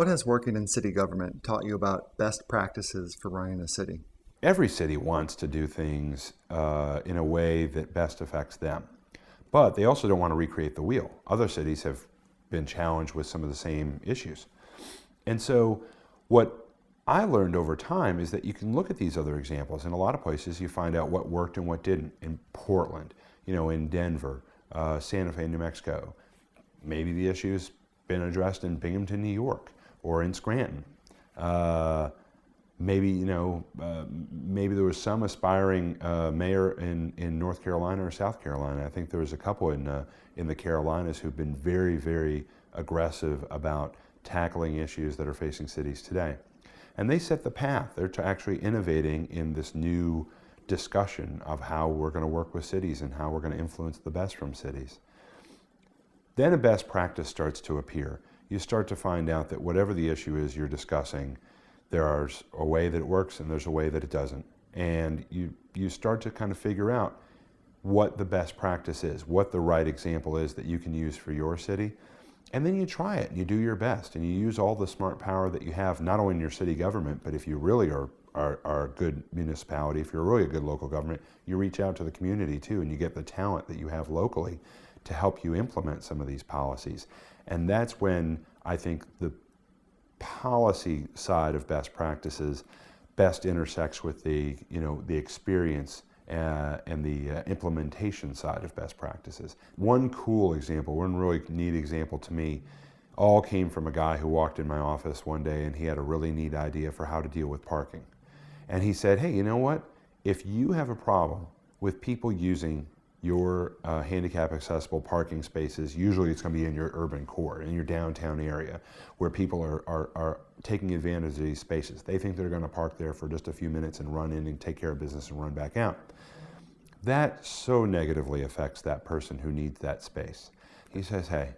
What has working in city government taught you about best practices for running a city? Every city wants to do things in a way that best affects them. But they also don't want to recreate the wheel. Other cities have been challenged with some of the same issues. And so what I learned over time is that you can look at these other examples. In a lot of places, you find out what worked and what didn't. In Portland, in Denver, Santa Fe, New Mexico. Maybe the issue's been addressed in Binghamton, New York, or in Scranton. Maybe there was some aspiring mayor in North Carolina or South Carolina. I think there was a couple in the Carolinas who've been very, very aggressive about tackling issues that are facing cities today. And they set the path. They're actually innovating in this new discussion of how we're going to work with cities and how we're going to influence the best from cities. Then a best practice starts to appear. You start to find out that whatever the issue is you're discussing, there's a way that it works and there's a way that it doesn't. And you start to kind of figure out what the best practice is, what the right example is that you can use for your city. And then you try it and you do your best and you use all the smart power that you have, not only in your city government, but if you really are a good municipality, if you're really a good local government, you reach out to the community too and you get the talent that you have locally to help you implement some of these policies. And that's when I think the policy side of best practices best intersects with the experience and the implementation side of best practices. One cool example, one really neat example to me, all came from a guy who walked in my office one day and he had a really neat idea for how to deal with parking. And he said, hey, you know what? If you have a problem with people using your handicap accessible parking spaces, usually it's going to be in your urban core, in your downtown area, where people are taking advantage of these spaces. They think they're going to park there for just a few minutes and run in and take care of business and run back out. That so negatively affects that person who needs that space. He says, hey,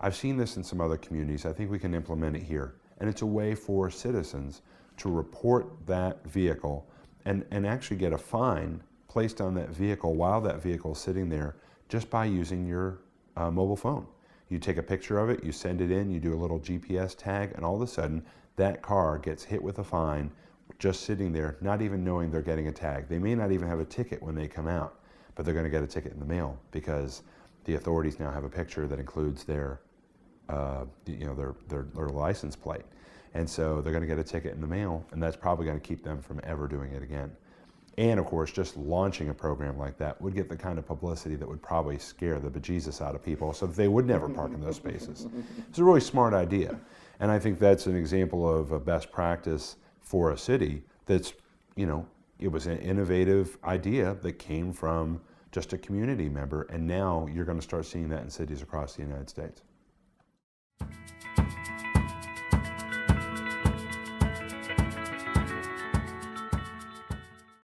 I've seen this in some other communities. I think we can implement it here. And it's a way for citizens to report that vehicle and actually get a fine placed on that vehicle while that vehicle is sitting there just by using your mobile phone. You take a picture of it, you send it in, you do a little GPS tag, and all of a sudden that car gets hit with a fine just sitting there, not even knowing they're getting a tag. They may not even have a ticket when they come out, but they're going to get a ticket in the mail because the authorities now have a picture that includes their license plate. And so they're going to get a ticket in the mail, and that's probably going to keep them from ever doing it again. And of course, just launching a program like that would get the kind of publicity that would probably scare the bejesus out of people so that they would never park in those spaces. It's a really smart idea. And I think that's an example of a best practice for a city that's, it was an innovative idea that came from just a community member. And now you're going to start seeing that in cities across the United States.